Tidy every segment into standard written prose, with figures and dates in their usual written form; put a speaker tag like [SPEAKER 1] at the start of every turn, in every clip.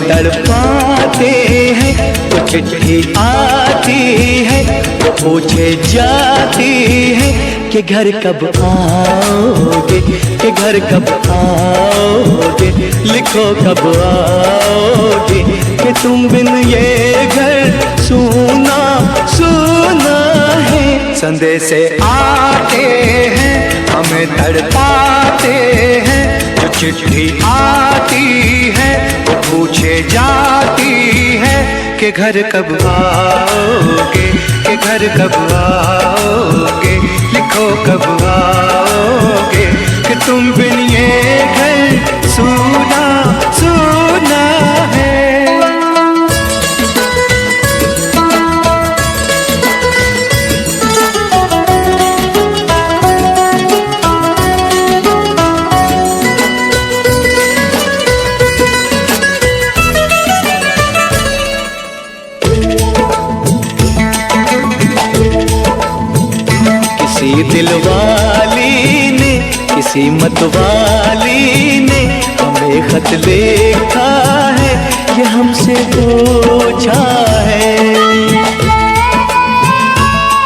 [SPEAKER 1] तड़पाते हैं। वो चिट्ठी आती है, वो पूछे जाती है कि घर कब आओगे, कि घर कब आओगे, लिखो कब आओगे, कि तुम बिन ये घर सूना सूना है। संदेश आते हैं, हमें तड़पाते हैं। जो चिट्ठी आती है, वो पूछे जाती है कि घर कब आओगे, कि घर कब आओगे, लिखो कब आओगे, कि तुम बिन ये घर सूना सूना है। किसी दिलवाली ने, किसी मतवाली ने हमें खत लिखा है, ये हमसे पूछा है।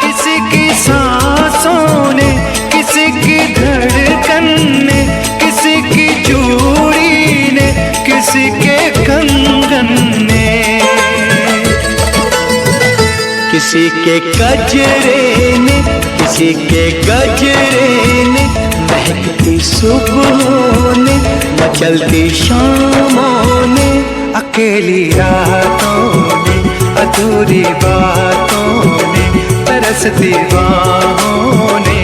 [SPEAKER 1] किसी की सांसों ने, किसी की धड़कन ने, किसी की चूड़ी ने, किसी के कंगन ने, किसी के गजरे ने, किसी के गजरे ने, महकती सुबहों ने, मचलती शामों ने, अकेली रातों ने, अधूरी बातों ने, तरसती बाहों ने,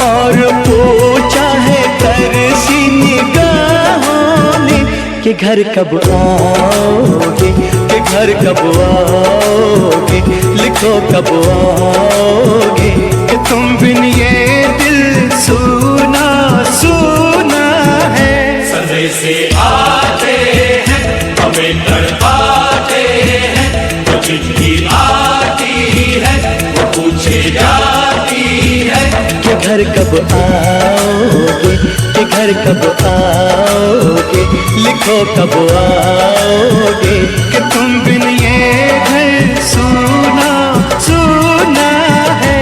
[SPEAKER 1] और पूछा है तरसी निगाहों ने कि घर कब आओगे, कि घर कब आओगे, लिखो कब आओगे, कि तुम बिन ये दिल सूना सूना है।
[SPEAKER 2] संदेश आते हैं, हमें तड़पाते हैं। जो चिट्ठी आती है, वो पूछे जाती है
[SPEAKER 1] कि घर कब आओगे, कि घर कब आओगे, लिखो कब आओगे, कि तुम बिन ये घर सूना सूना है।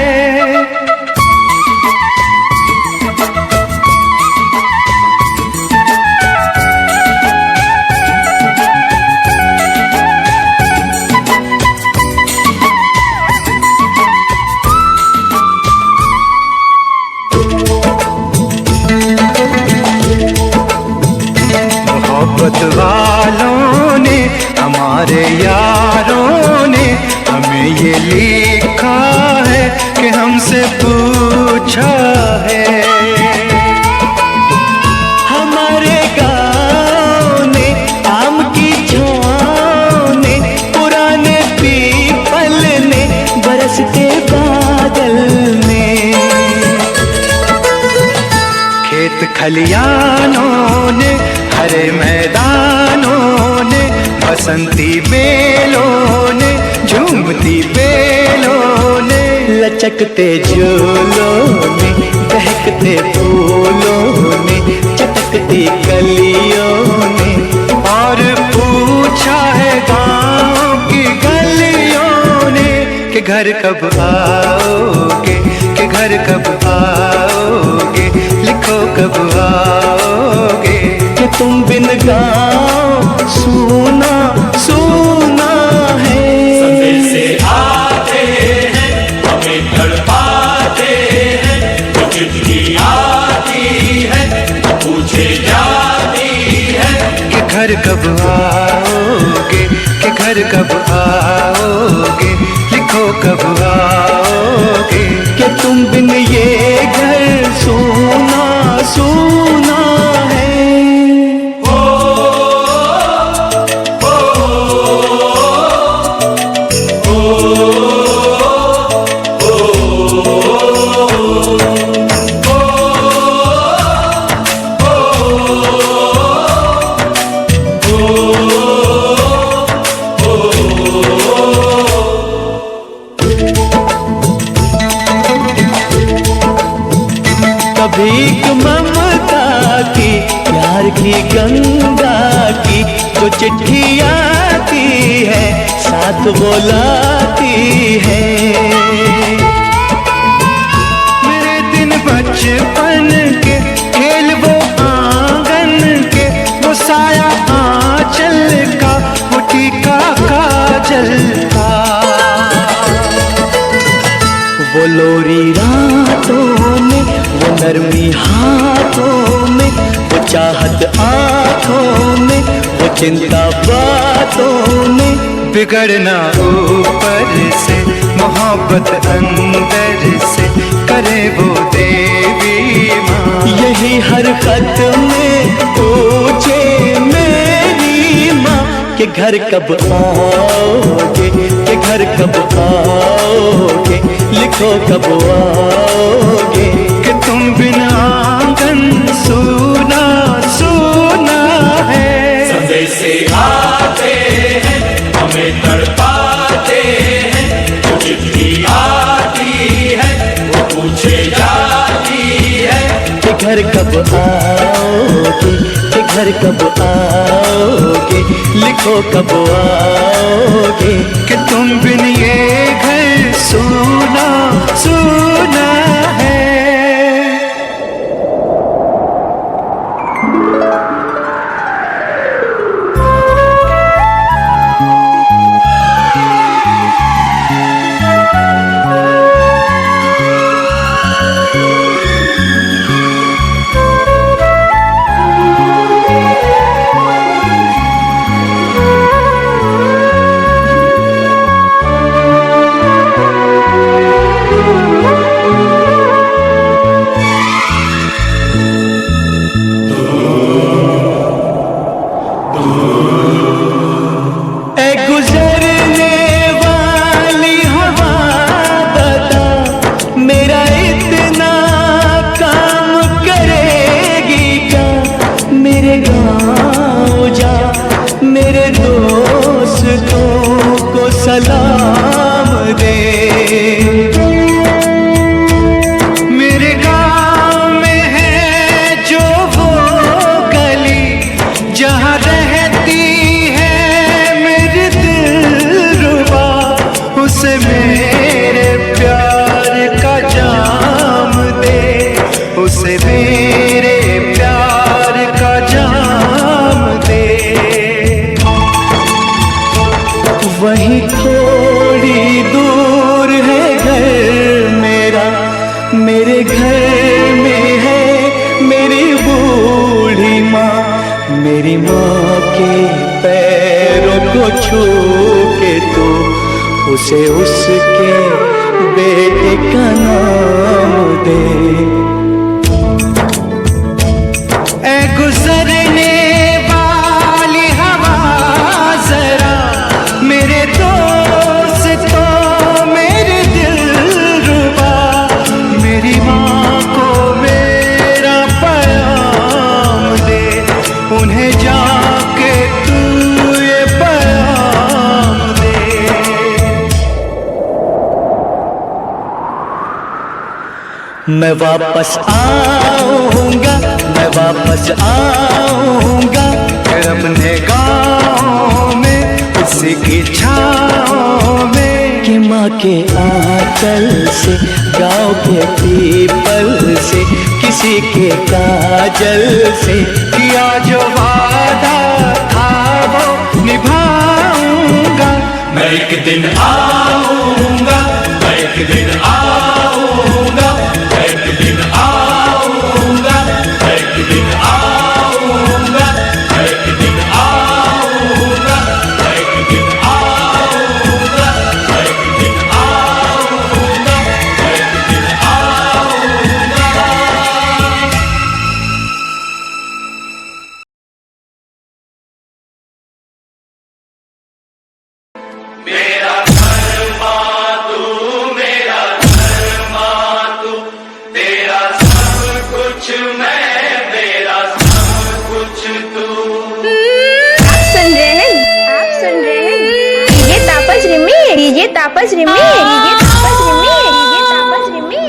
[SPEAKER 1] मोहब्बत वालों ने, हमारे यारों ने हमें ये लिखा है कि हमसे पूछा है। हमारे गाँव ने, आम की छाँव ने, पुराने पीपल ने, बरसते बादल ने, खेत खलियानों ने, हरे मैदानों ने, बसंती बेलों ने, झूमती बेलों ने, लचकते झूलों ने, बहकते फूलों ने, चटकती कलियों ने, और पूछा है गाँव की गलियों ने कि घर कब आओगे, कि घर कब आओगे, लिखो कब आओगे, कि तुम बिन गाँव सूना सूना है।
[SPEAKER 2] संदेश आते हैं, हमें तड़पाते हैं। जो चिट्ठी आती है, पूछे जाती है
[SPEAKER 1] कि घर कब आओगे, कि घर कब आओगे, लिखो कब आओगे, कि तुम बिन ये घर सूना सूना है। भीख ममता की, प्यार की गंगा की, जो चिट्ठी आती है साथ बुलाती है। मेरे दिन बचपन के खेल वो आंगन के, वो साया आंचल का, वो टीका काजल का, वो लोरी रातों में, वो नरमी हाथों में, वो चाहत आँखों में, वो चिंता बातों में। बिगड़ना ऊपर से, मोहब्बत अंदर से, करे वो देवी माँ। यही हर खत में पूछे मेरी माँ कि घर कब आओगे, कि घर कब आओगे, लिखो कब आओगे, कि तुम बिना आंगन सूना सूना है।
[SPEAKER 2] संदेश आते हैं हमें तड़पाते हैं, जो चिट्ठी आती है वो पूछे जाती है
[SPEAKER 1] कि घर कब आओगे, कि घर कब आओगे, लिखो कब आओगे, कि तुम बिन ये घर सूना सूना है। सलाम दे, मेरे गाँव में है जो वो गली, जहाँ रहती है मेरी दिलरुबा, उसे मेरे प्यार का जाम दे, उसे मेरे प्यार का जाम दे। वहीं थोड़ी दूर है घर मेरा, मेरे घर में है मेरी बूढ़ी माँ, मेरी माँ के पैरों को छू के तो उसे उसके बेटे का नाम दे। ऐ गुजरने वाली हवा जरा, मेरे दोस्तों मेरे दिलरुबा, मेरी माँ को मेरा पैगाम दे, उन्हें जाके तू ये पैगाम दे। मैं वापस आऊँगा, मैं वापस आऊँगा, फिर अपने गाँव में उसी की छाँव में, कि माँ के आंचल से, गाँव के पीपल से, किसी के काजल से, किया जो वादा था वो निभाऊंगा।
[SPEAKER 2] मैं एक दिन आऊंगा, मैं एक दिन आऊंगा, मैं एक दिन आऊंगा, मैं एक दिन आऊंगा, मैं एक दिन आऊंगा, मैं एक दिन आऊंगा, मैं एक दिन आऊंगा, मैं एक दिन आऊंगा। मेरा घर माँ तू, मेरा घर माँ तू, तेरा सब कुछ मैं, मेरा सब कुछ तू।
[SPEAKER 3] आप सुन रहे हैं डीजे तापस रिमी, डीजे तापस रिमी, डीजे तापस रिमी, डीजे तापस रिमी।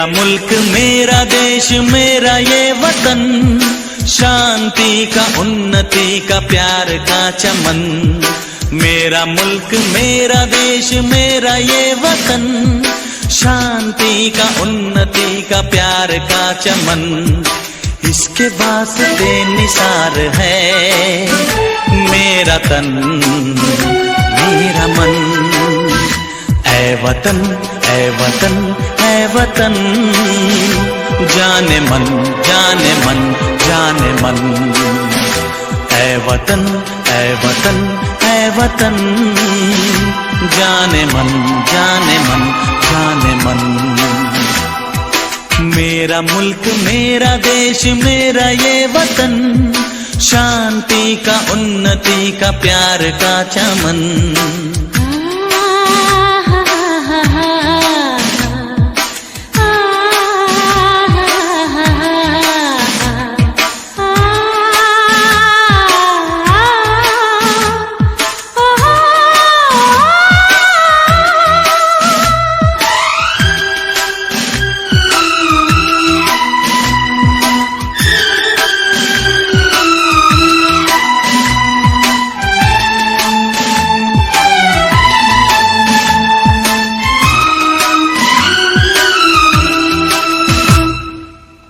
[SPEAKER 1] मेरा मुल्क मेरा देश मेरा ये वतन, शांति का उन्नति का प्यार का चमन। मेरा मुल्क मेरा देश मेरा ये वतन, शांति का उन्नति का प्यार का चमन। इसके वास्ते निसार है मेरा तन मेरा मन। ऐ वतन ऐ वतन ऐ वतन, जाने मन जाने मन जाने मन। ऐ वतन ऐ वतन ऐ वतन, जाने मन जाने मन जाने मन। मेरा मुल्क मेरा देश मेरा ये वतन, शांति का उन्नति का प्यार का चमन।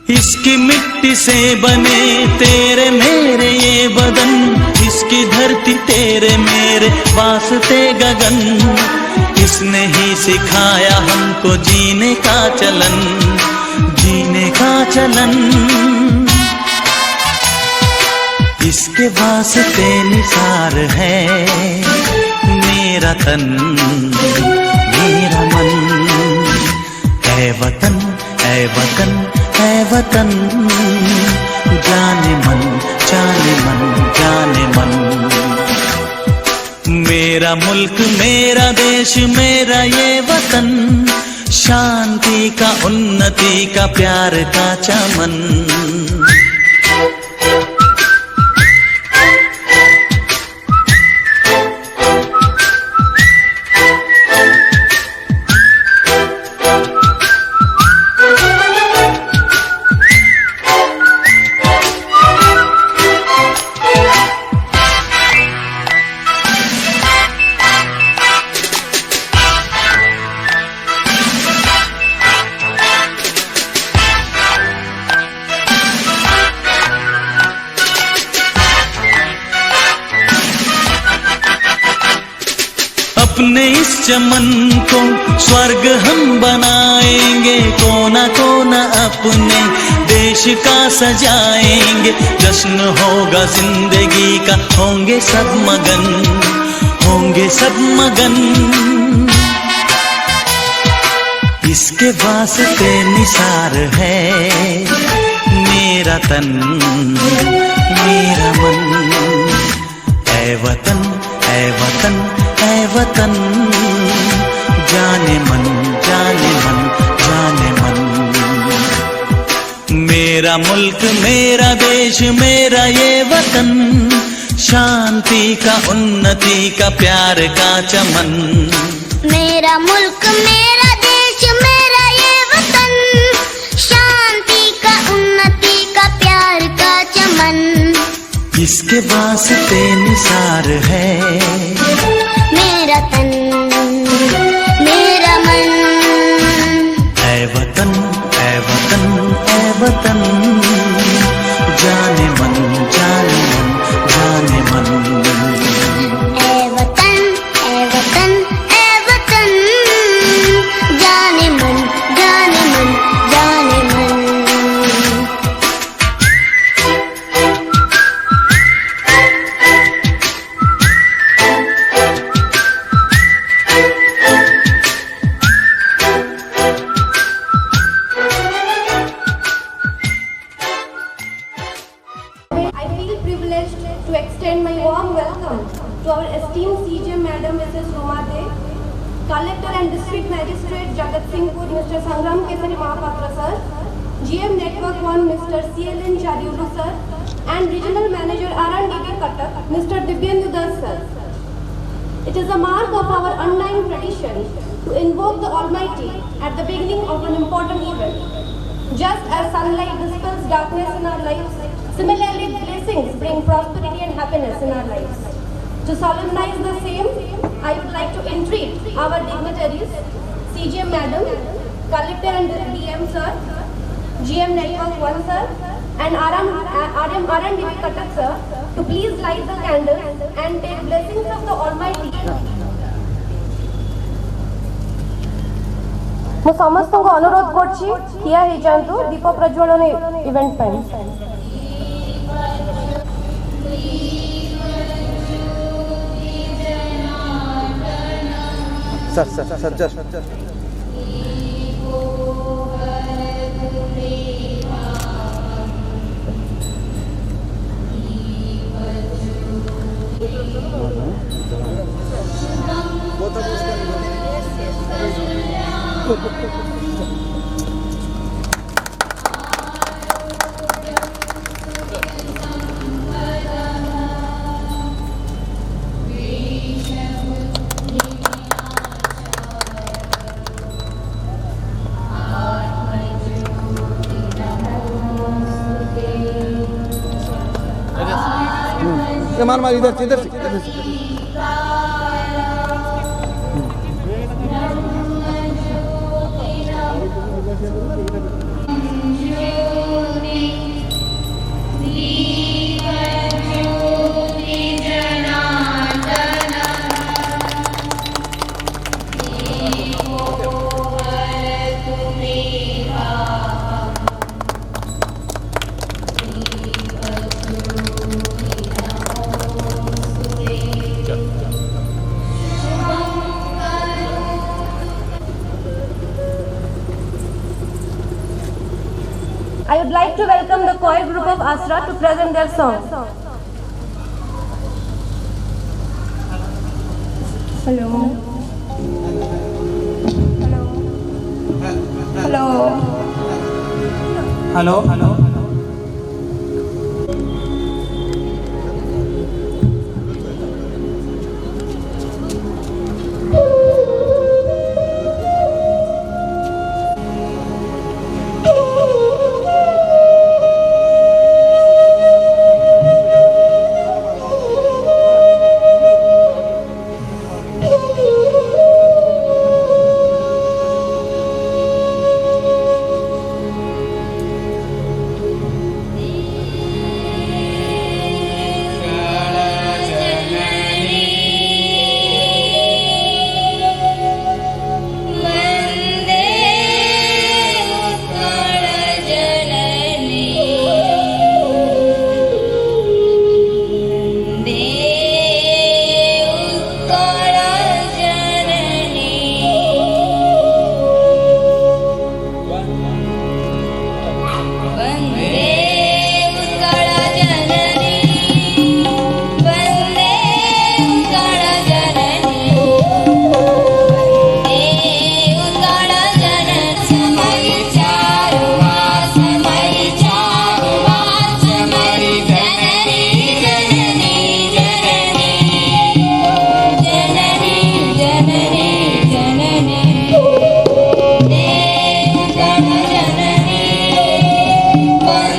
[SPEAKER 1] इसकी मिट्टी से बने तेरे मेरे ये बदन, इसकी धरती तेरे मेरे वास्ते गगन। इसने ही सिखाया हमको जीने का चलन, जीने का चलन। इसके वास्ते निसार है मेरा तन मेरा मन। ऐ वतन ऐ वतन ऐ वतन, जाने मन जाने मन जाने मन। मेरा मुल्क मेरा देश मेरा ये वतन, शांति का उन्नति का प्यार का चमन। अपने इस चमन को स्वर्ग हम बनाएंगे, कोना कोना अपने देश का सजाएंगे। जश्न होगा जिंदगी का, होंगे सब मगन होंगे सब मगन। इसके वास्ते निसार है मेरा तन मेरा मन। ऐ वतन ऐ वतन ऐ वतन, जाने मन जाने मन जाने मन। मेरा मुल्क मेरा देश मेरा ये वतन, शांति का उन्नति का प्यार का चमन।
[SPEAKER 4] मेरा मुल्क मेरा देश मेरा ये वतन, शांति का उन्नति का प्यार का चमन।
[SPEAKER 1] इसके वास्ते निसार है
[SPEAKER 4] मेरा तन मेरा मन।
[SPEAKER 1] ऐ वतन ऐ वतन ऐ वतन, जाने मन जाने मन जाने मन।
[SPEAKER 4] ऐ वतन ऐ वतन ऐ वतन, जाने मन जाने मन जाने मन।
[SPEAKER 5] To extend my warm welcome to our esteemed CJ Madam Mrs. Ruma De, Collector and District Magistrate Jagat Singhpur Mr. Sangram Kesari Mahapatra Sir, GM Network 1 Mr. CLN Chadiulu Sir, and Regional Manager R&D Cuttack Mr. Dibyendu Das Sir. It is a mark of our undying tradition to invoke the Almighty at the beginning of an important event. Just as sunlight dispels darkness in our lives, similarly blessings bring prosperity and happiness in our lives. To solemnize the same, I would like to entreat our dignitaries, CGM Madam, Collector and DM Sir, GM Network 1 Sir, and RMDB Katak Sir to please light the candles and take blessings of the Almighty. ମୁଁ ସମସ୍ତଙ୍କୁ ଅନୁରୋଧ କରୁଛି ଠିଆ ହେଇଯାଆନ୍ତୁ ଦୀପ ପ୍ରଜ୍ୱଳନ event ପାଇଁ।
[SPEAKER 6] मार इधर से
[SPEAKER 5] I would like to welcome the choir group of Asra to present their song. Hello. Hello.
[SPEAKER 1] Hello. Hello.
[SPEAKER 4] One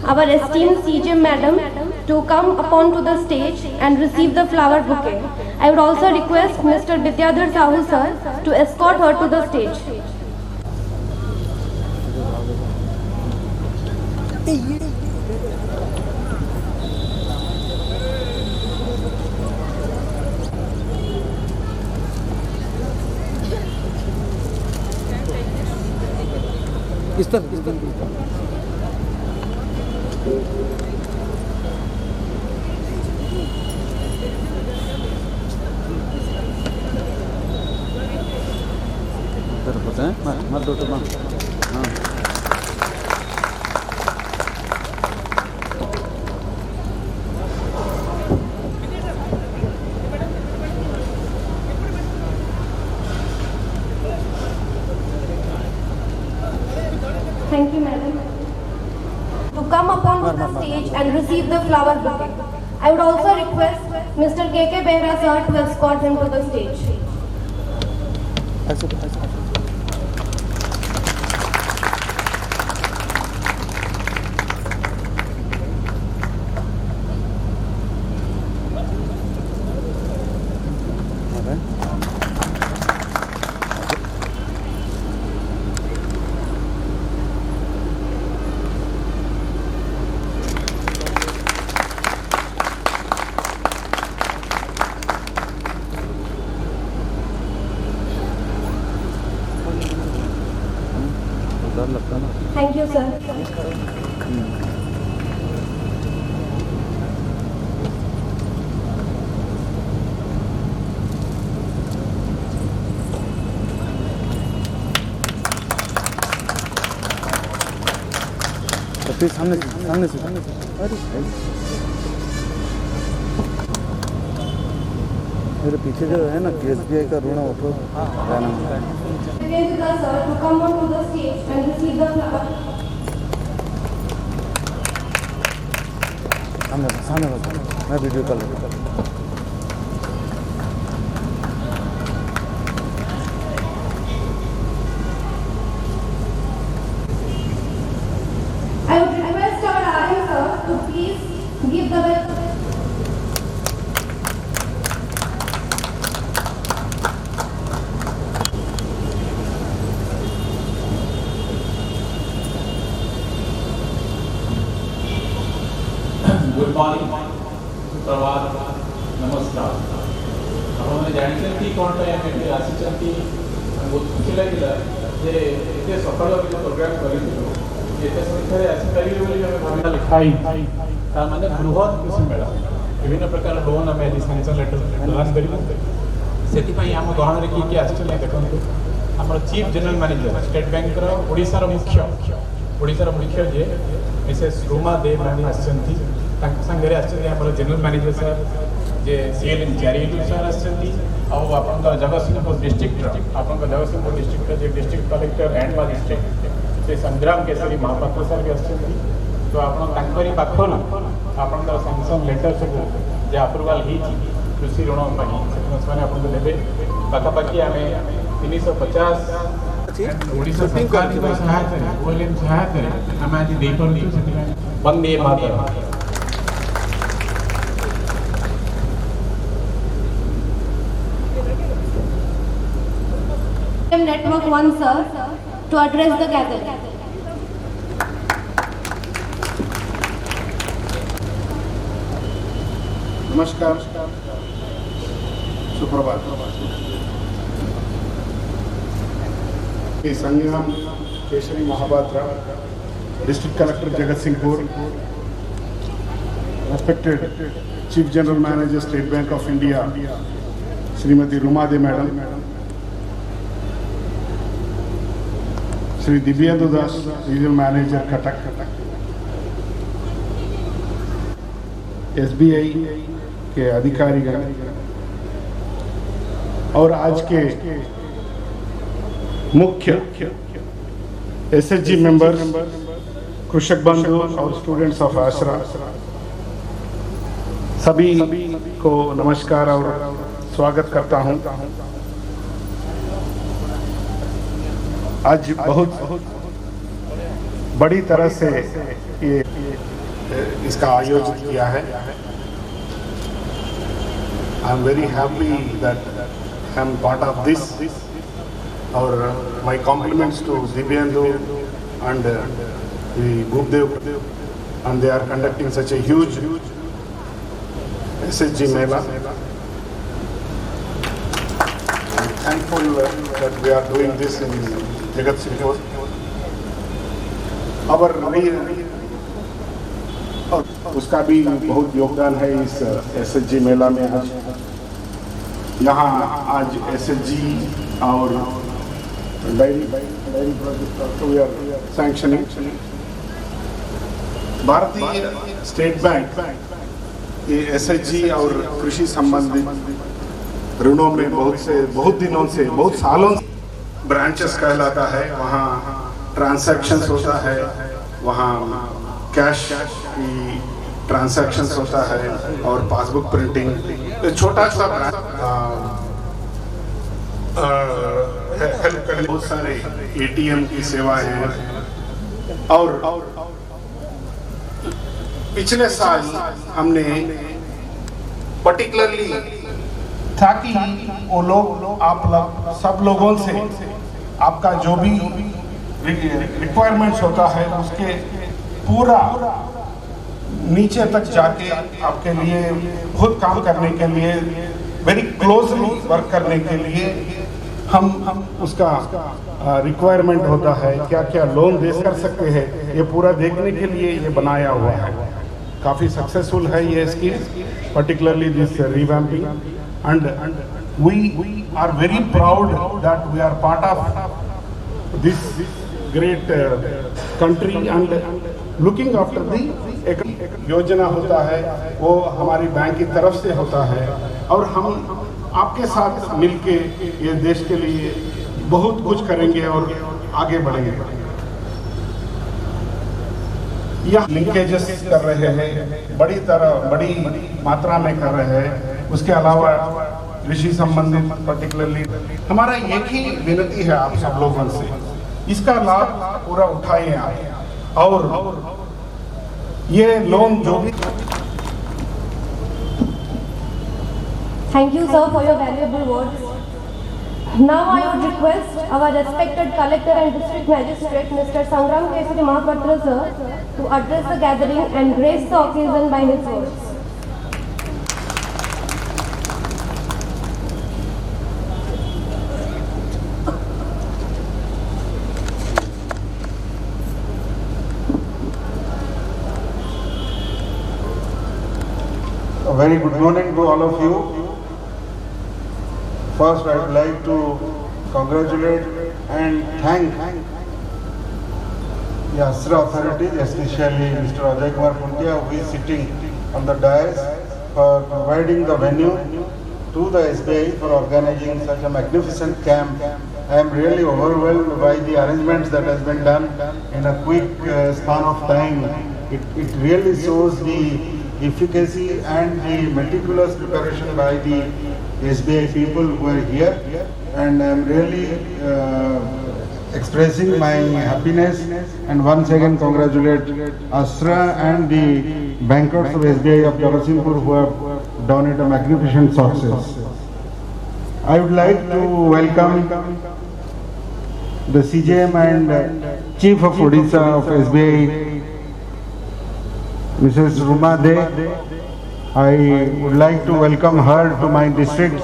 [SPEAKER 5] our esteemed CJ Madam to come upon to the stage and receive the flower bouquet. I would also request Mr. Vidyadhar Sahu sir to escort her to the stage.
[SPEAKER 6] इस तरफ होता है मत दो तो हाँ
[SPEAKER 5] Thank you, madam. To come upon to the stage and receive the flower bouquet. I would also request Mr. K.K. Behra sir to escort him to the stage. Thank you, sir.
[SPEAKER 6] फिर सामने से अरे मेरे पीछे जो है ना SBI का ऋण उठो जाना
[SPEAKER 5] Sir, to come on to the stage and receive the flower.
[SPEAKER 6] सामने मैं video call
[SPEAKER 5] I would request our RM sir to please give the
[SPEAKER 7] good morning सुप्रभात नमस्कार आपने जानते कौन टाइम आसी बहुत खुशी लगे जे सकाल जो प्रोग्राम करते संख्यार आसपारे लिखाई मैंने बृहत कृषि मेला विभिन्न प्रकार लोन आम आज सैंक्शन लेटर प्रदान करूँ से आम गहन किए किए आसने देखते आम chief general manager state bank ओडिशार मुख्य जी मिसेस रूमा दे मैम आसती सागर आम जनरल मैनेजर सर जे CLM चारियू सर आप जगतसिंहपुर डिस्ट्रिक्ट आप जगतसिंहपुर डिस्ट्रिक्ट जे डिस्ट्रिक्ट कलेक्टर एंड वा डिस्ट्रिक्ट से संग्राम केसरी महापात्र सर भी आसती तो आपरी पाखर आपंकर सैंक्शन लेटर सब जो अप्रुवाल कृषि ऋण से आपको देवे पाखापाखि आम 350 ओडिशा सरकार सहायता OLM सहायता आम आज Vande Mataram
[SPEAKER 5] Network 1 sir to address the gathering.
[SPEAKER 8] नमस्कार सुप्रभात Sangram Keshari Mahapatra district collector Jagatsinghpur respected chief general manager state Bank of India Shrimati Ruma De madam Shri Dibyendu Das regional manager Cuttack SBI के अधिकारीगण और आज के मुख्य SHG मेंबर कृषक बंधु और स्टूडेंट्स ऑफ आश्रा सभी को नमस्कार और स्वागत करता हूं। आज बहुत बड़ी तरह से ये इसका आयोजित किया है। I am very happy that I am part of this और my compliments to Divyendu and the Bhupdev, and they are conducting such a huge SHG Mela. I'm thankful that we are doing this in Jagatsinghpur. और उसका भी बहुत योगदान है इस SHG मेला में। यहाँ आज SHG और dairy project we are sanctioning. भारतीय स्टेट बैंक ये SHG और कृषि संबंधित ऋणों में बहुत दिनों से, बहुत सालों से ब्रांचेस कहलाता है। वहाँ ट्रांसैक्शंस होता है, वहाँ कैश की ट्रांसैक्शंस होता है और पासबुक प्रिंटिंग, छोटा सा हेल्प करने बहुत सारे ATM की सेवाएं हैं। और पिछले साल हमने पर्टिकुलरली ताकि वो लोग आप सब लोगों से आपका जो भी रिक्वायरमेंट्स होता है उसके पूरा नीचे तक जाके आपके लिए खुद काम करने के लिए वेरी क्लोजली वर्क करने के लिए हम उसका रिक्वायरमेंट होता है, क्या क्या लोन दे कर सकते हैं, ये पूरा देखने के लिए ये बनाया हुआ है। काफ़ी सक्सेसफुल है ये scheme, particularly this revamping, and we are very proud that we are part of this great country and looking after the. एक योजना होता है वो हमारी बैंक की तरफ से होता है और हम आपके साथ मिलके ये देश के लिए बहुत कुछ करेंगे और आगे बढ़ेंगे। यह लिंकेजेस कर रहे हैं, बड़ी मात्रा में कर रहे हैं। उसके अलावा कृषि संबंधित पर्टिकुलरली हमारा एक ही विनती है आप सब लोगों से, इसका लाभ पूरा उठाएं आप और ये लोन जो भी।
[SPEAKER 5] Thank you, sir, for your valuable words. Now I would request our respected Collector and District Magistrate, Mr. Sangram Kesari Mahapatra, sir, to address the gathering and grace the occasion by his words.
[SPEAKER 9] A very good morning to all of you. First, I would like to congratulate and thank the ASRA authorities, especially Mr. Ajay Kumar Puntia, who is sitting on the dais, for providing the venue to the SBI for organizing such a magnificent camp. I am really overwhelmed by the arrangements that has been done in a quick span of time. It really shows the efficacy and the meticulous preparation by the SBI people who are here, and I am really expressing my happiness and once again congratulate ASRA and the bankers of SBI of Jagatsinghpur who have done it a magnificent success. I would like to welcome the CJM and Chief of Odisha of SBI, Mrs. Ruma De. I would like to welcome her to my district.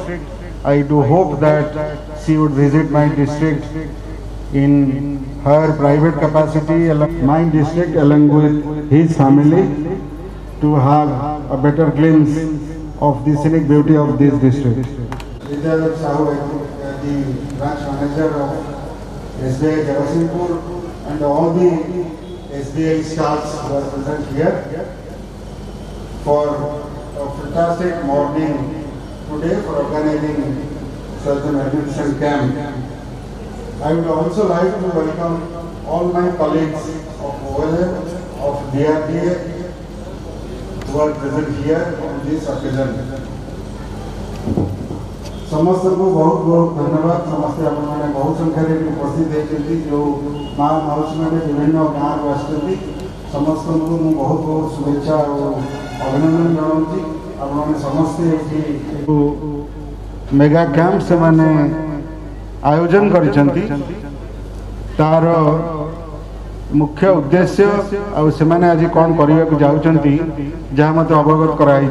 [SPEAKER 9] I do hope that she would visit my district in her private capacity, my district along with his family, to have a better glimpse of the scenic beauty of this district. Ridhar Sahu, the branch manager of SBI Jagatsinghpur, and all the SBI staffs who are present here for a fantastic morning today for organizing such a magnificent camp. I would also like to welcome all my colleagues of OLM, of DRDA, who are present here on this occasion. समस्त को बहुत बहुत धन्यवाद। समस्त आपने बहुत संख्या रे उपस्थित होती जो माँ मौसम में विभिन्न गाँव आसती समस्त को बहुत बहुत शुभेच्छा और अभिनंदन जनाऊँगी। आपने समस्ते मेगा कैंप से मैंने आयोजन करिसेंती तार मुख्य उद्देश्य और से मैंने आज कौन करने को जाऊँगी जहाँ मत अवगत कराई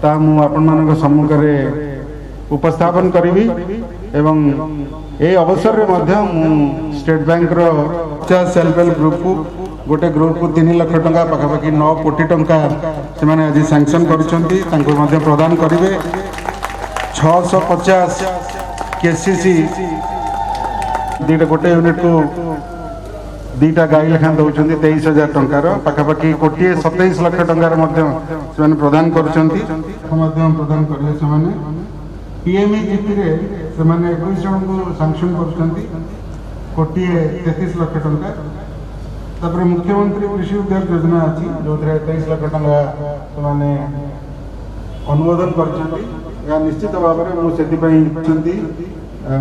[SPEAKER 9] ता मु आपण मान सम्मुख में उपस्थापन करी एवं ए अवसर रे मध्य मु स्टेट बैंक रो 50 सेल्फ हेल्प ग्रुप को गोटे ग्रुप को 3 लाख टंका पाखापाखि 9 कोटी टंका से मैंने आज सैंक्शन करिसेंती तांको मध्य प्रदान करिवे। 650 केसीसी दीटा गोटे यूनिट को दीटा गाई लेखा दौरान 23,000 टंकार पाखापाखि 1,27 लाख टंकार प्रदान करुँच प्रदान करें से पीएमईजीपी से 21 जन को सांक्शन कर 1,33 लाख टंका तापर मुख्यमंत्री कृषि उद्योग योजना अच्छी जो 23 लाख टंका से अनुमोदन कर निश्चित भाव में मुझे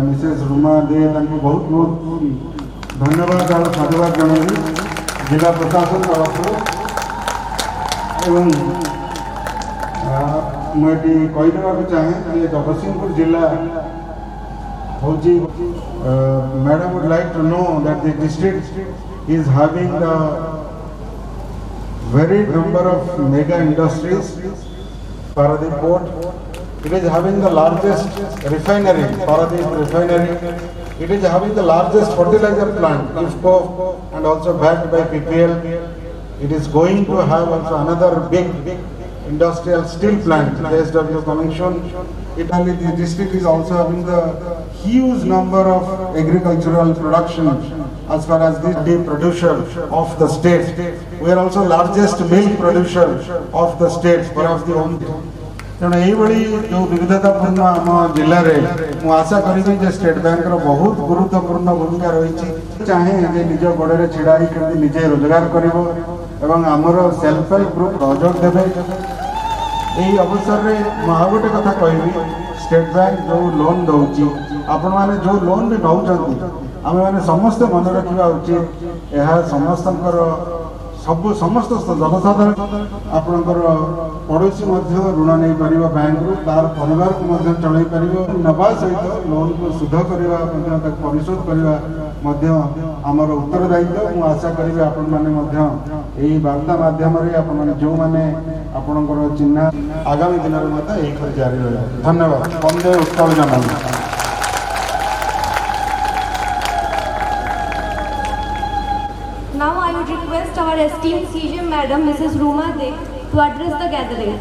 [SPEAKER 9] मिसेस रूमा दे बहुत बहुत धन्यवाद और साधुवाद जनावी जिला प्रशासन तरफ एवं मुझे कहीदेवा चाहे जगतसिंहपुर जिला हूँ madam would like to know that the district is having the very number of mega industries. Paradip Port, it is having the largest refinery, Paradip refinery. It is having the largest fertilizer plant, IFCO, and also backed by PPL. It is going to have also another big industrial steel plant, JSW coming soon. Italy, the district is also having the huge number of agricultural production as far as the producer of the state. We are also largest milk producer of the state, perhaps the only. तेणु यही जो विविधतापूर्ण आम जिले में मुझे आशा करी state bank बहुत गुरुत्वपूर्ण भूमिका रही चाहे जे निज गोड़े छिड़ा निजे रोजगार कर सेल्फ हेल्प ग्रुप सहयोग देवे। यही अवसर में मुझे गोटे कथा कहबी स्टेट बैंक जो लोन दौर आपण मैंने जो लोन भी नौ आम मैंने समस्त मन रखा उचित यह समस्त समस्त जनसाधारण आपणकर पड़ोशी ऋण नहीं पार बैंक रू तार परिवार को चल पार नवा सहित लोन को सुध करने परिशोध करने आमर उत्तरदायित्व मुझे आशा करी आपण मैंने वार्ता मध्यम जो मैंने आपणकर चिन्ह आगामी दिन में यही जारी रहा। धन्यवाद। वंदे उत्कल जननी।
[SPEAKER 5] Now I would request our esteemed CGM Madam, Mrs. Ruma De, to address the gathering.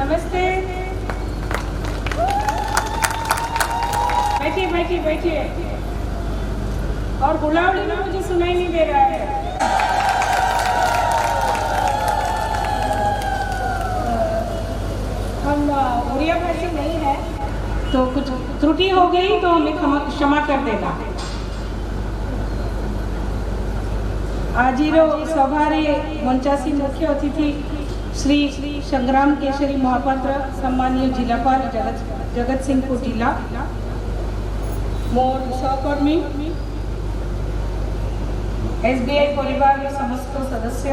[SPEAKER 10] नमस्ते। बैठिए बैठिए बैठिए। और बुलावड़ी में मुझे सुनाई नहीं दे रहा है। हम उड़िया भाषी नहीं है तो कुछ त्रुटि हो गई तो हमें क्षमा कर देना। आज सभारे मंचासी मुख्य अतिथि श्री संग्राम केशरी महापात्र सम्मानीय जिलापाल जगत सिंहपुर जिला मोर सहकर्मी SBI परिवार समस्त सदस्य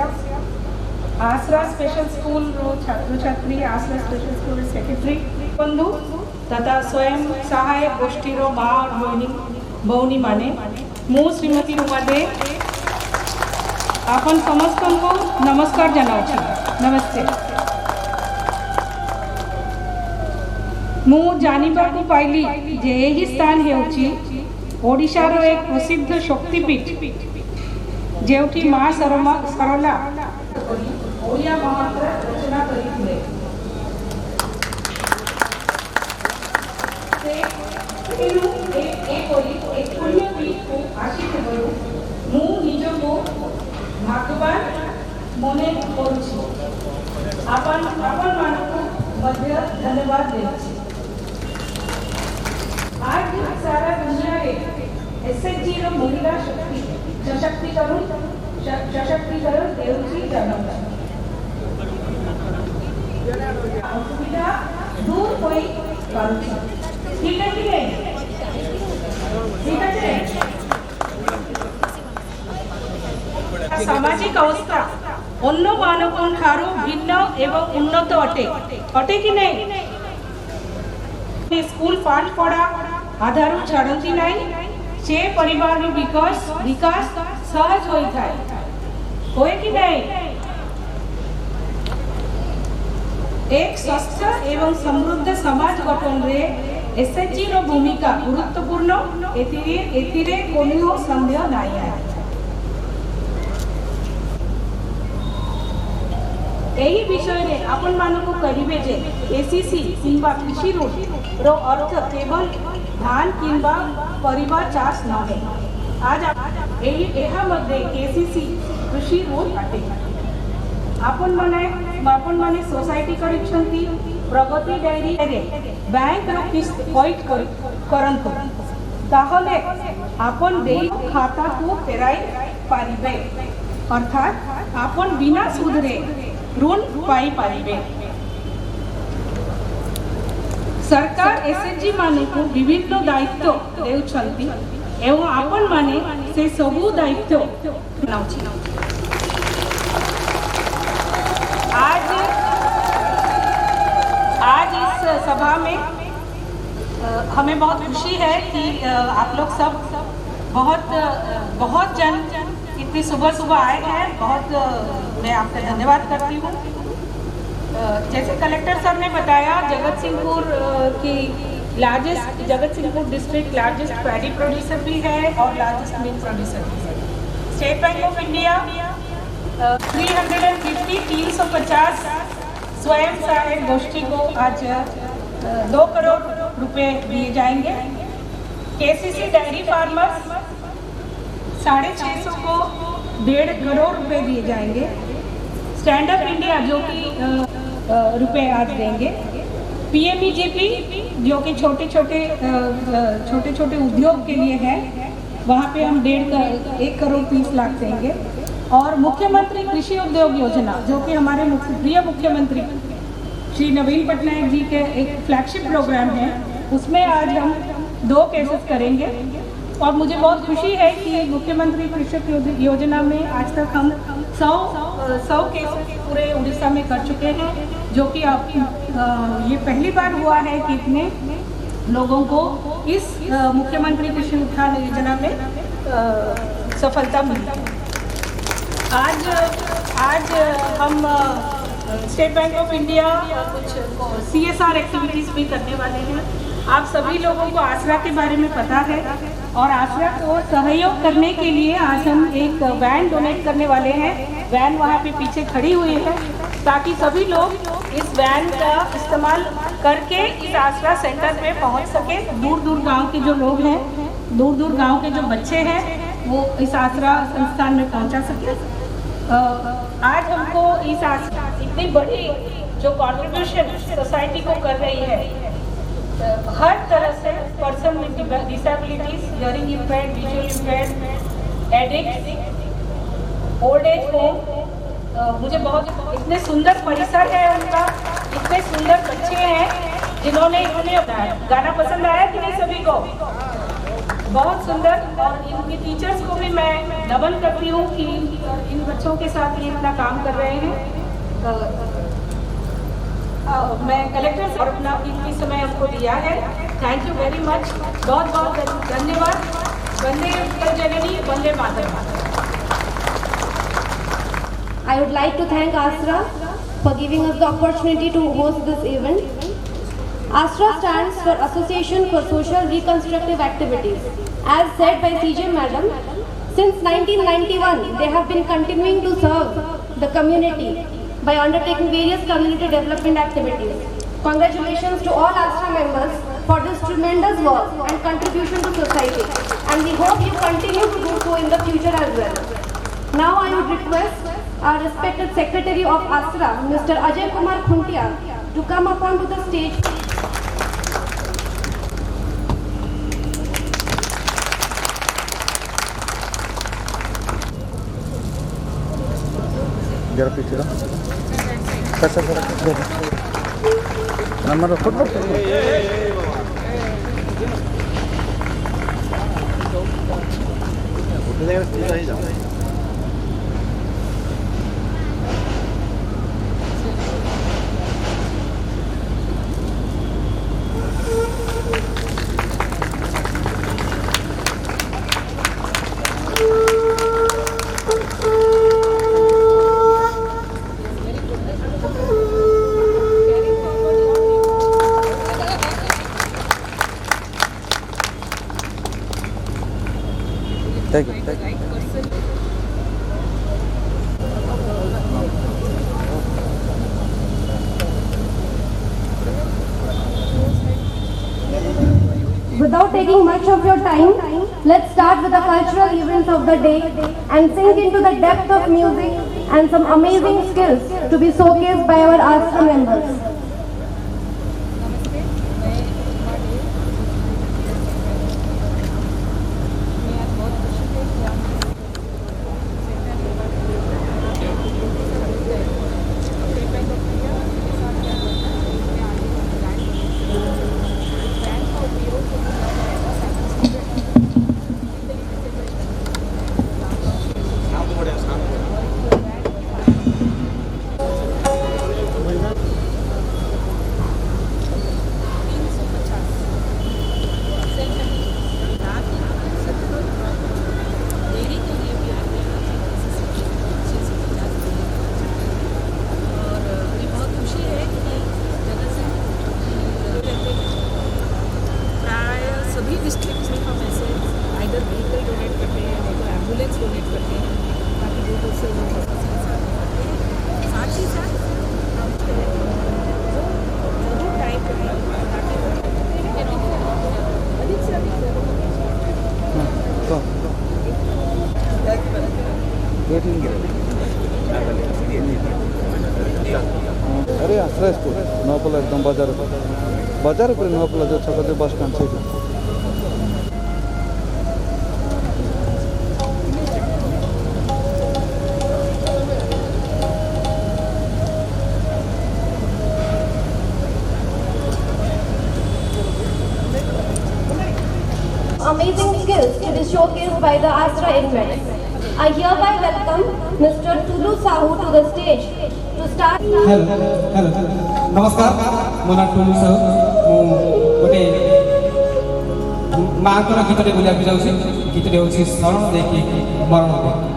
[SPEAKER 10] आसरा स्पेशल स्कूल छात्र छात्री आसरा स्पेशल स्कूल सेक्रेटरी बंधु तथा स्वयं सहायक गोष्ठी माँ और भौनी माने मु श्रीमती रूमा दे आपन समस्त को नमस्कार जनाऊँ। नमस्ते। मु जानिबा को पाइली जे यही स्थान हेउची ओडिशार एक प्रसिद्ध शक्तिपीठ जेउठी माँ सरला ओडिया महामंत्र रचना करिथिले। एक पुण्य पीठ को आशिक बरु मु निजको भाग्यवान मने करुछि। आपन मानक मध्य धन्यवाद देछि। आज सारा दुनिया रे SHG रो महिला शक्ति सशक्तिकरण देउछि जनता। असुविधा दूर होई पारुछि। ठीक है कि नहीं? ठीक है। सामाजिक अवस्था अन्य मानव ठारू भिन्न एवं उन्नत अटे अटे कि नहीं? स्कूल पाठ पढ़ा आधारू छाड़ती नहीं से परिवार विकास सहज होता है होए कि नहीं? एक स्वस्थ एवं समृद्ध समाज गठन रे एसएचजी रो भूमिका गुरुत्वपूर्ण एतिरे कोनो संदेह नहीं है। यही विषय रे अपन मानक कहिबे जे एसीसी किंबा कृषि ऋण रो अर्थ केवल धान किंबा परिबा चाष न है। आज यही एहा मध्ये केसीसी कृषि ऋण अटे। आपण माने सोसाइटी करिछंती प्रगति डायरी रे बैंक रो किस्त पॉइंट करंतु ताहले आपण देई खाता को फेराई पारिबे अर्थात आपण बिना सूद रे ऋण पाई पारिबे। सरकार एसएचजी मानकु विभिन्न दायित्व देउछंती एवं आपण माने से सबु दायित्व नाउछि। आज इस सभा में हमें बहुत खुशी है कि आप लोग सब बहुत जन इतनी सुबह आए हैं। बहुत मैं आपका धन्यवाद करती हूँ। जैसे कलेक्टर सर ने बताया जगत Singhpur district largest paddy producer भी है और लार्जेस्ट मिल्क प्रोड्यूसर भी है। स्टेट बैंक ऑफ इंडिया 350 स्वयं सहायक गोष्ठी को आज 2 करोड़ रुपए दिए जाएंगे। केसीसी डेयरी फार्मर्स 650 को 1.5 करोड़ रुपए दिए जाएंगे। स्टैंड अप इंडिया जो कि रुपए आज देंगे। पीएमईजीपी जो कि छोटे छोटे उद्योग के लिए है, वहाँ पे हम 1.5 करोड़ 30 लाख देंगे। और मुख्यमंत्री कृषि उद्योग योजना जो कि हमारे प्रिय मुख्यमंत्री श्री नवीन पटनायक जी के एक फ्लैगशिप प्रोग्राम है, उसमें आज हम 2 केसेस करेंगे। और मुझे बहुत खुशी है कि मुख्यमंत्री कृषक योजना में आज तक हम 100 केसेस पूरे उड़ीसा में कर चुके हैं, जो कि ये पहली बार हुआ है कि इतने लोगों को इस मुख्यमंत्री कृषि उत्थान योजना में सफलता मिली। आज हम स्टेट बैंक ऑफ इंडिया कुछ CSR एक्टिविटीज़ भी करने वाले हैं। आप सभी लोगों को आसरा के बारे में पता है और आसरा को सहयोग करने के लिए आज हम एक वैन डोनेट करने वाले हैं। वैन वहाँ पे पीछे खड़ी हुई है ताकि सभी लोग इस वैन का इस्तेमाल करके इस आसरा सेंटर पे पहुँच सके। दूर गांव के जो लोग हैं, दूर गांव के जो बच्चे हैं, वो इस आसरा संस्थान में पहुँचा सके। आज हमको इस इतनी बड़ी जो कंट्रीब्यूशन सोसाइटी को कर रही है, हर तरह से person with disabilities, hearing impaired, visual impaired, addict, old age home, मुझे बहुत इतने सुंदर परिसर है उनका, इतने सुंदर बच्चे हैं जिन्होंने गाना पसंद आया कि नहीं सभी को? बहुत सुंदर। और इनकी टीचर्स को भी मैं नमन करती हूँ कि इन बच्चों के साथ ये इतना काम कर रहे हैं। मैं कलेक्टर से अपना कीमती समय हमको दिया है। Thank you very much. बहुत धन्यवाद। वंदे जननी, Vande Mataram.
[SPEAKER 5] I would like to thank ASRA for giving us the opportunity to host this event. ASRA stands for Association for Social Reconstructive Activities. As said by CJ Madam, since 1991 they have been continuing to serve the community by undertaking various community development activities. Congratulations to all ASRA members for this tremendous work and contribution to society, and we hope you continue to do so in the future as well. Now I would request our respected Secretary of ASRA, Mr. Ajay Kumar Khuntia, to come up onto the stage.
[SPEAKER 6] जरा पीछे हमारा football Thank you.
[SPEAKER 5] Without taking much of your time, let's start with the cultural events of the day and sink into the depth of music and some amazing skills to be showcased by our ASRA members. अरे आश्रय school नौपला एकदम बाजार पर नौपला जो छक bus stand से Amazing skills to be showcased by the ASRA inmates. I hereby welcome Mr. Tulu Sahu to the stage to start.
[SPEAKER 11] Hello नमस्कार मो ना टुलु साहू गोटे माँ को गीतटे बोलिया जाऊँ गीतटे हूँ शरण देखी मरण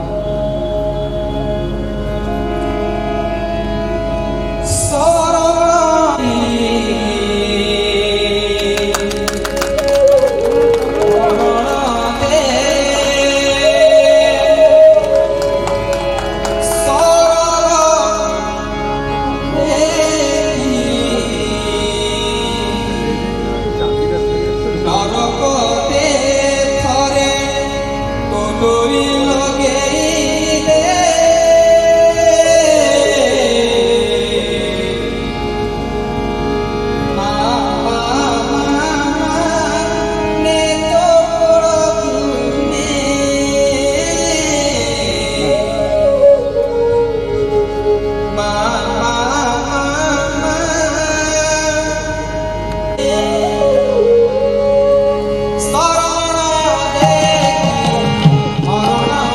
[SPEAKER 12] Mara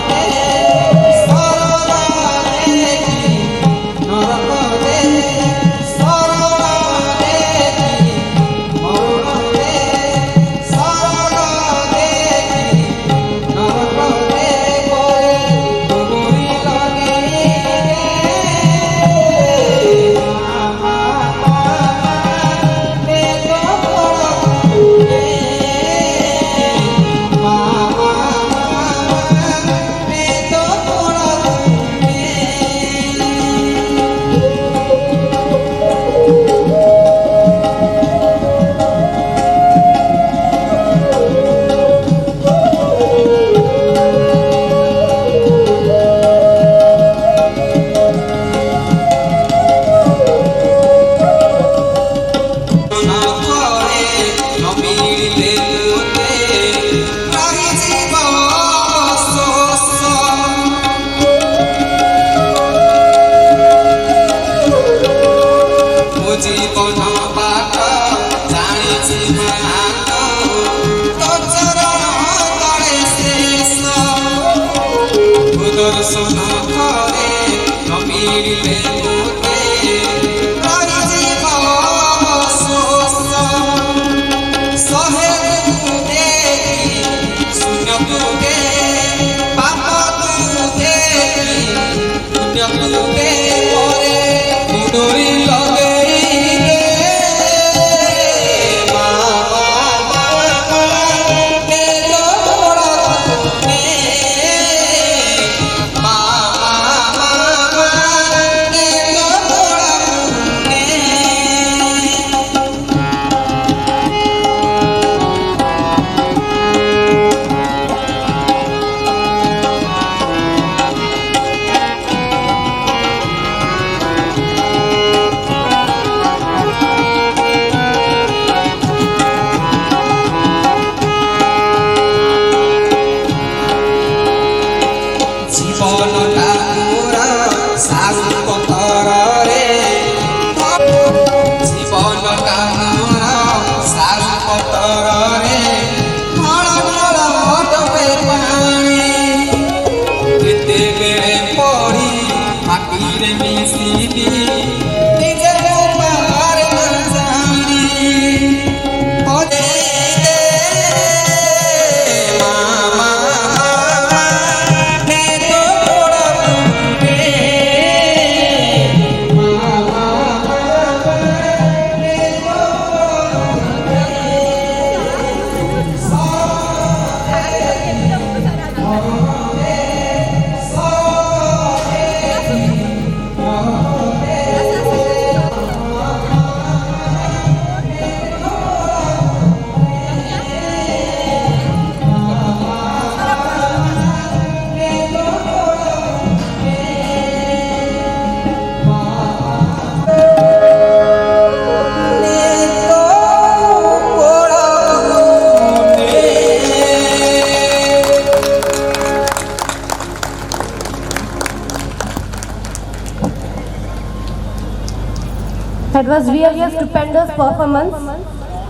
[SPEAKER 5] That was really a stupendous performance.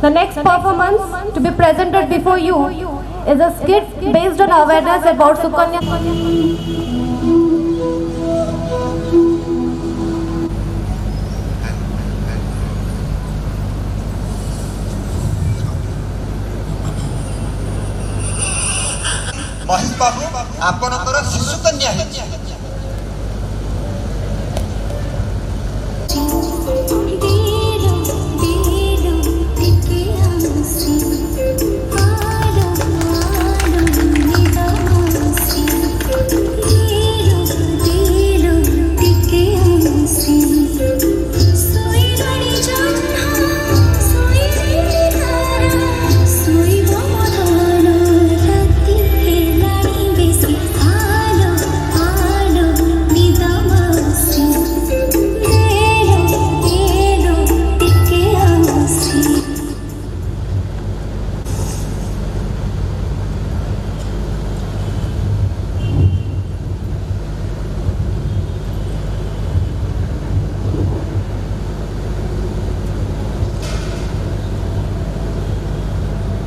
[SPEAKER 5] The next performance to be presented before you is a skit based on awareness about Sukanya.
[SPEAKER 12] Mahesh बाबू आपणकर शिशु कन्या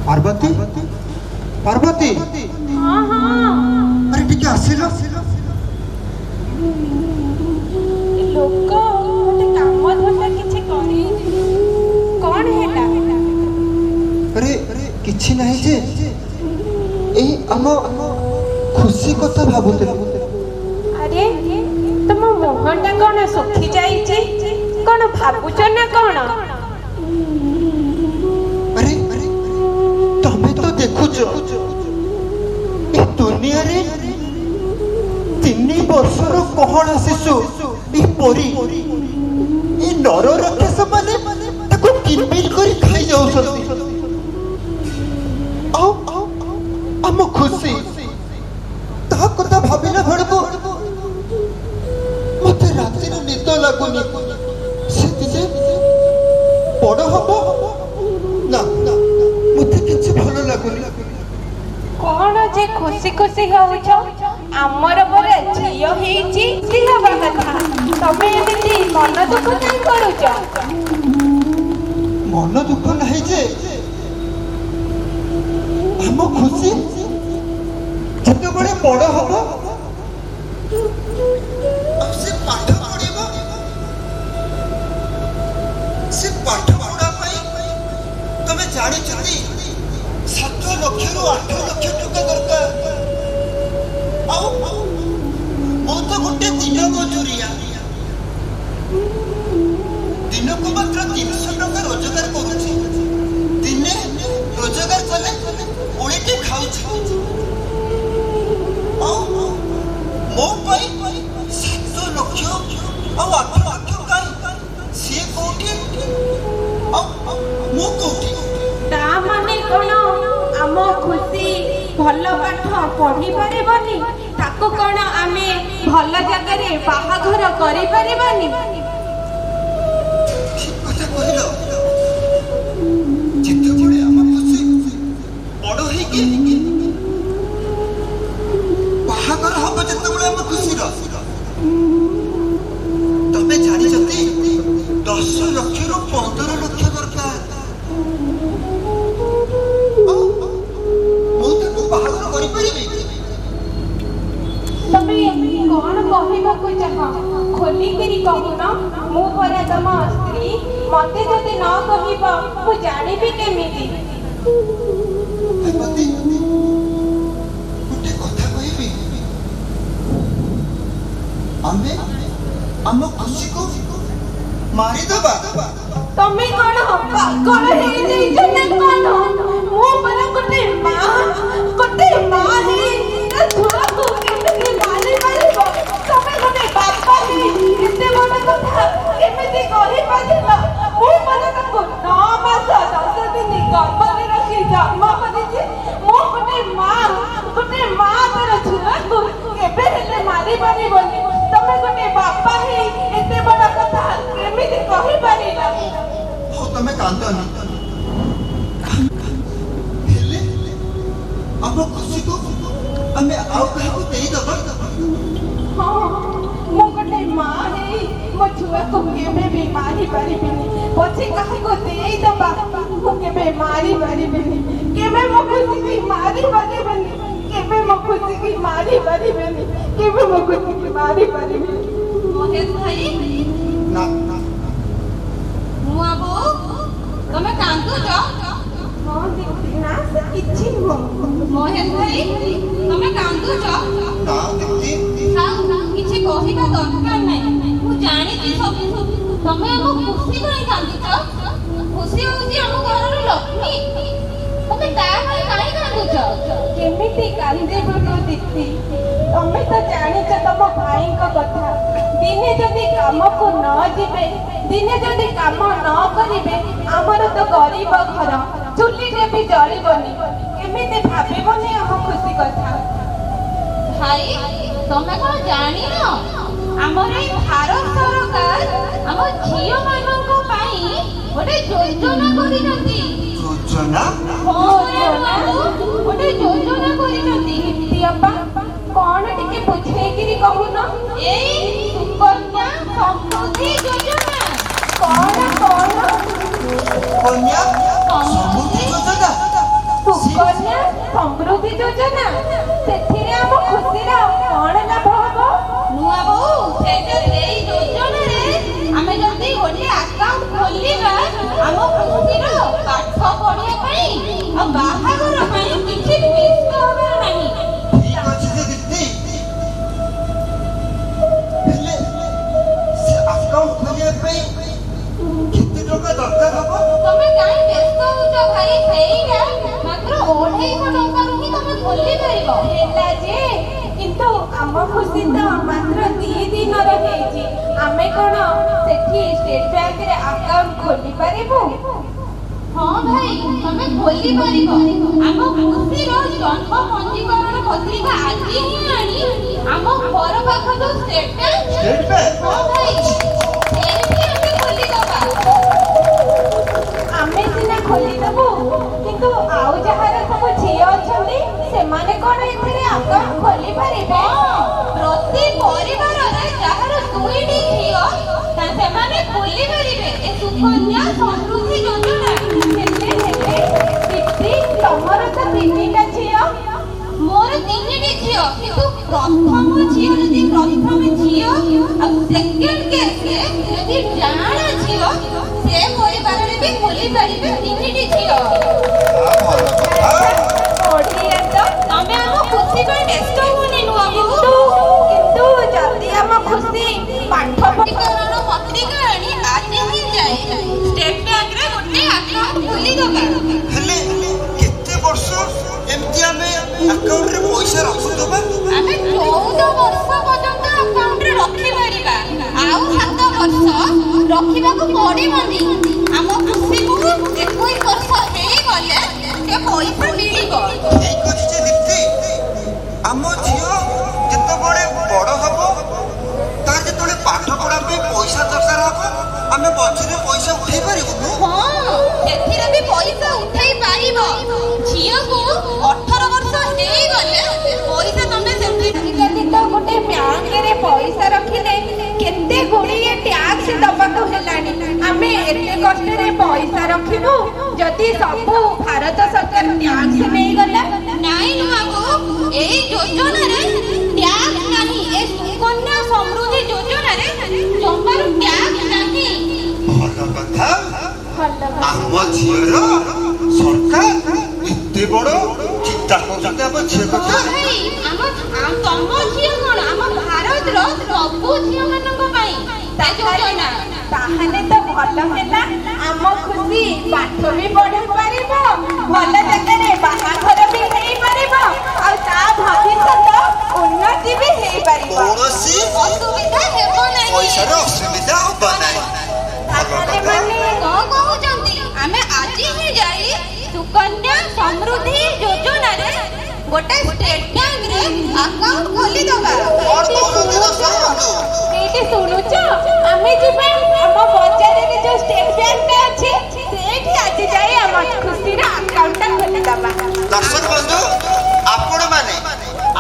[SPEAKER 12] पार्वती पार्वती
[SPEAKER 10] हाँ हाँ
[SPEAKER 12] अरे टिके आसिलो
[SPEAKER 10] लोक गोटे काम धंदा किछि करी कौन हेला
[SPEAKER 12] अरे किछि नहीं जे ए हम खुशी कथा भाबुते
[SPEAKER 10] अरे तुम मोहनटा कौन सुखी जाइछि कौन भाबुछ ना कौन
[SPEAKER 12] देखुच दुनिया रे 3 वर्षर कहणा शिशु परी नर राक्षस माने ताको किलबिल करी खाई जाउछथि आम खुशी ता कथा भाबिला भड़को मते राति रो निद लागुनी सेति जे बड़ हबो ना मते किछ भलो लागुनी
[SPEAKER 10] कौन जे खुशी खुशी होउछ हमर बरे झियो हेची सिहबा कथा तमे एमिति मन दुख काई करूछ
[SPEAKER 12] मन दुख नाही जे हम खुशी जते बड़े बड़ हबो से पाठ पढिबो से पाठ पढा पई तमे जानि छथि 7 लाख रु 8 लाख टका दरकार आओ मो तो तो गोटे दिन मजूरिया दिन को मात्र 300 टका रोजगार करुछि दिने रोजगार कले ओळीटी खाउछि मो पाई 7 लक्ष आ 8 लक्ष काई से कोठी मो कोठी
[SPEAKER 10] ता माने कोन आम खुशी भल पाठ पढ़ी पारिबनी ताको कोन आमे भल जगह रे बाहाघर करि पारिबनी
[SPEAKER 12] কথা কহিল যেতବେଳେ ଆମ ଖୁସି ବଡ଼ ହେଇକି ବାହାଘର ହବ ଯେତେବେଳେ ଆମ ଖୁସିର ତମେ ଜାଣିଛନ୍ତି 10 ଲକ୍ଷରୁ 15 ଲକ୍ଷ ଦରକାର ମୁଁ ତାକୁ ବାହାଘର କରିପାରିବି
[SPEAKER 10] तमे कौन कहबाकू चाह खोलिकी कहून मु परा तम स्त्री मते जदि न कहब मु जानिबी केमिति
[SPEAKER 12] गोटे କଥା କହିବି ଆମେ ଆମ ଖୁସିକୁ ମାରିଦବା
[SPEAKER 10] तमे कौन पागल हे जइछ ना कौन मु परा गोटे मां हे छुआ को केमिति मारी मारिबो तमे गोटे बापा हे एते बड़ कथा केमिति कहि पादिल मु परा ताको 9 मास 10 दिन गर्भरे रखी जन्म करिछि मु गोटे मां तर छुआ को केबे हेले मारी मारिबोनी तमे गोटे बापा हे एते बड़ कथा केमिति कहि पारिला
[SPEAKER 12] हो तमे कांदनी हेले अब खुशी को हमें आउ कहां देई दबा
[SPEAKER 10] हां मो गोटे मां हे मो छुआ को केबे भी मारी पारिबिनी पछे काहे को देई दबा मो केबे मारी पारिबिनी केबे मो खुशी की मारी पारिबिनी केबे मो खुशी की मारी पारिबिनी केबे मो खुशी की मारी पारिबिनी महेश भाई
[SPEAKER 12] ना
[SPEAKER 10] मुआ बो तमे कांदो जा हां देखि ना से किछि हो महेश भाई तमे कांदो जा
[SPEAKER 12] ना दीदी
[SPEAKER 10] हां किछि कहिबा दरकार नै मु जानि छी सब तमे हम खुशी भाई कांदो खुशी होची हम घरर लक्ष्मी तमे ता भाई काई कांदो छ केमिति कांदे बनो दीदी तमे तो जानि छ तम भाई को कथा दिने जदि काम को न जिबे दिने जदि काम न करिबे हमर तो गरीब घर चुल्ली रे भी जळिबनी केमिति भाबिबनी हम खुशी कथा भाई तमे कोन जानि न हमर ए भारत सरकार हम झियो मानन को पाई ओटे योजना करि नथि
[SPEAKER 12] योजना
[SPEAKER 10] ओटे योजना करि नथि दियप्पा कोन टिके बुझे गिरी कहू न ए सुकन्या समृद्धि योजना कोन
[SPEAKER 12] कन्या समृद्धि योजना
[SPEAKER 10] सुकन्या समृद्धि योजना सेथिरे हम खुशीरा कोन लाभ हबो नुआ बो सेटा सेई योजना रे हमें जल्दी गोटे अकाउंट खोलिबा हम खुशीरा पाठ पढिया पई आ बाहागर पई किछि मिस होबे नाही
[SPEAKER 12] ठीक अछि दीदी हेले से अकाउंट खोलिया पे कितने टका दरकार हबो
[SPEAKER 10] तमे काई व्यस्त होछ भाई सेईटा मात्र 250 टका रु ही तमे खोलि परिबो हेला जे किंतु हम खुशी तो मात्र 2 दिन रहिछि आमे कोन सेठी स्टेट बैंक रे अकाउंट खोलि परिबो हां भाई तमे खोलि परिबो हम खुशी रो जन्म पंजीकरण पत्रिका आजि ही आनी हम घर पाख जो स्टेट बैंक हां भाई ए भी हमें खोलि दबा आमे सिना खोलि दबो किंतु आउ जहार सब झियो अछंती से माने कोन एथिरे अकाउंट खोलि परिबे प्रति परिवार रे जहार दुईटी झियो ता से माने खोलि परिबे ए सुकन्या समृद्धि योजना हेले किति तमर त तीनटा झियो मोर तीनटी झियो किंतु प्रथम झियो यदि प्रथम झियो आ सेकंड केस यदि जाना झियो से परिवार रे भी खोलि परिबे तीनटी झियो ओढिया तो तमे हम खुशी पर टेस्ट होने नुआ किंतु जल्दी
[SPEAKER 13] ସ୍ପଷ୍ଟୀକରଣ ପତ୍ରିକା ଆଣି ଆଜି ହିଁ ଯାଇ ଷ୍ଟେଟ୍ ବ୍ୟାଙ୍କରେ ଗୋଟେ ଆକାଉଣ୍ଟ ଖୋଲିଦେବା।
[SPEAKER 12] ହେଲେ କେତେ ବର୍ଷ ଏମିତି ଆମେ ଆକାଉଣ୍ଟରେ ପଇସା ରଖୁଥିବା?
[SPEAKER 13] ଆମେ 14 ବର୍ଷ ପର୍ଯ୍ୟନ୍ତ ଆକାଉଣ୍ଟରେ ରଖିପାରିବା। ଆଉ 7 ବର୍ଷ ରଖିବାକୁ ପଡ଼ିବନି। ଆମ ଖୁସିକୁ 21 ବର୍ଷ ହେଇଗଲେ ସେ ପଇସା ମିଳିବ।
[SPEAKER 12] ଠିକ ଅଛି ଯେ ଦୀପ୍ତି, ଆମ ଝିଅ ଯେତେବେଳେ ବଡ଼ ହବ, ତାର ଯେତେବେଳେ ପାଠ ପଢା ପାଇଁ ପଇସା ଦରକାର ହବ, ଆମେ ମଝିରେ ପଇସା ଉଠେଇ ପାରିବୁନୁ?
[SPEAKER 13] ହଁ, ସେଥିରେ ବି ପଇସା ଉଠେଇ ପାରିବ। ଝିଅକୁ 18 ବର୍ଷ ହେଇଗଲେ ପଇସା ତମେ
[SPEAKER 10] ଆଜିକାଲି ତ ଗୋଟେ ବ୍ୟାଙ୍କରେ ପଇସା ରଖିଲେ କେତେ ଗୁଡ଼ିଏ ଟ୍ୟାକ୍ସ ଦବାକୁ ହେଲାଣି। ଆମେ ଏତେ କଷ୍ଟରେ ପଇସା ରଖିବୁ ଯଦି ସବୁ ଭାରତ ସରକାର ଟ୍ୟାକ୍ସ ନେଇଗଲା?
[SPEAKER 13] ନାଇଁ ନୁଆକୁ, ଏଇ ଯୋଜନାରେ ଟ୍ୟାକ୍ସ ନାହିଁ। ଏ ସୁକନ୍ୟା ସମୃଦ୍ଧି ଯୋଜନାରେ ଜମାରୁ ଟ୍ୟାକ୍ସ ନାହିଁ।
[SPEAKER 12] ଭଲ କଥା। ଆମ ଝିଅର ସରକାର ଏତେ ବଡ଼ ଚିନ୍ତା କରୁଛନ୍ତି ଆମ ଝିଅ କଥା।
[SPEAKER 13] ତମ ଝିଅ କଣ, ଆମ ଭାରତର ସବୁ ଝିଅମାନଙ୍କ ପାଇଁ ତା ଯୋଜନା।
[SPEAKER 10] ତାହେଲେ ତ ଭଲ ହେଲା। ଆମ ଖୁସି ପାଠ ବି ପଢି ପାରିବ, ଭଲ ଜାଗାରେ ବାହାଘର ବି ହେଇପାରିବ, ଆଉ ତା ଭବିଷ୍ୟତ ଉନ୍ନତି ବି ହେଇପାରିବ।
[SPEAKER 12] କୌଣସି
[SPEAKER 13] ଅସୁବିଧା ହେବ ନାହିଁ।
[SPEAKER 12] ପଇସାର ଅସୁବିଧା ହବ ନାହିଁ।
[SPEAKER 13] ତାହେଲେ ମାନେ କଣ କହୁଛନ୍ତି? ଆମେ ଆଜି ହିଁ ଯାଇ ସୁକନ୍ୟା ସମୃଦ୍ଧି ଯୋଜନାରେ ଗୋଟେ ଷ୍ଟେଟ୍ ବ୍ୟାଙ୍କରେ ଆକାଉଣ୍ଟ ଖୋଲିଦେବା।
[SPEAKER 10] ଏଇଠି ଶୁଣୁଛ? ଆମେ ଯିବା ଆମ ବଜାରରେ ଯୋଉ ଷ୍ଟେଟ୍ ବ୍ୟାଙ୍କଟା ଅଛି, ସେଇଠି ଆଜି ଯାଇ ଆମ ଖୁସିର ଆକାଉଣ୍ଟଟା ଖୋଲିଦେବା।
[SPEAKER 12] ଦର୍ଶକ ବନ୍ଧୁ, ଆପଣମାନେ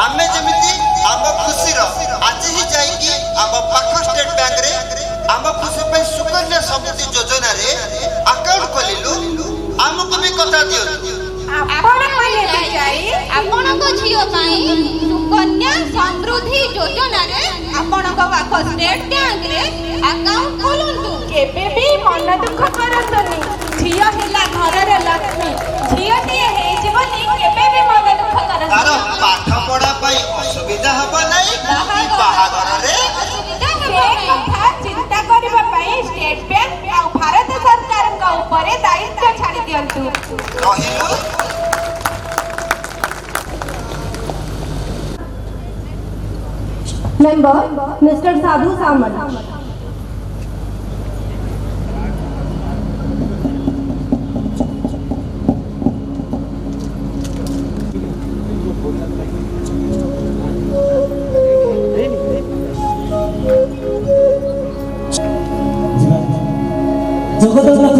[SPEAKER 12] ଆମେ ଯେମିତି ଆମ ଖୁସିର ଆଜି ହିଁ ଯାଇକି ଆମ ପାଖ ଷ୍ଟେଟ୍ ବ୍ୟାଙ୍କରେ ଆମ ଖୁସି ପାଇଁ ସୁକନ୍ୟା ସମୃଦ୍ଧି ଯୋଜନାରେ ଆକାଉଣ୍ଟ ଖୋଲିଲୁ, ଆମକୁ ବି କଥା ଦିଅନ୍ତୁ।
[SPEAKER 13] ଆପଣଙ୍କ ଝିଅ ପାଇଁ ସୁକନ୍ୟା ସମୃଦ୍ଧି ଯୋଜନାରେ ଆପଣଙ୍କ ପାଖ ଷ୍ଟେଟ୍ ବ୍ୟାଙ୍କରେ ଆକାଉଣ୍ଟ ଖୋଲନ୍ତୁ।
[SPEAKER 10] କେବେ ବି ମନ ଦୁଃଖ କରନ୍ତୁନି। ଝିଅ ହେଲା ଘରର ଲକ୍ଷ୍ମୀ। ଝିଅଟିଏ ହେଇଯିବନି, କେବେ ବି ମନ ଦୁଃଖ
[SPEAKER 12] ତାର
[SPEAKER 10] କରନ୍ତୁନି।
[SPEAKER 12] ପାଠ ପଢା ପାଇଁ ଅସୁବିଧା ହବ ନାହିଁ, ବାହାଘରରେ
[SPEAKER 10] ସେ କଥା ଚିନ୍ତା କରିବା ପାଇଁ ଷ୍ଟେଟ୍ ବ୍ୟାଙ୍କ ଆଉ ଭାରତ ସରକାରଙ୍କ ଉପରେ ଦାୟିତ୍ୱ ଛାଡ଼ି ଦିଅନ୍ତୁ।
[SPEAKER 12] କହିଲୁ
[SPEAKER 5] Member Mr. Sadhu Samant.
[SPEAKER 1] Jagannath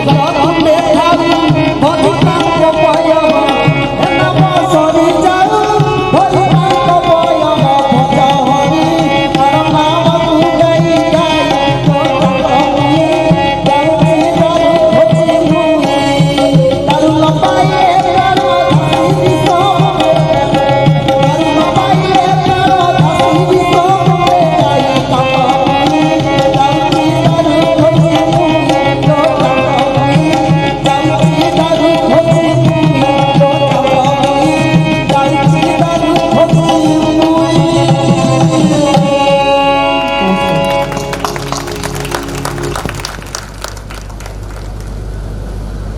[SPEAKER 14] घर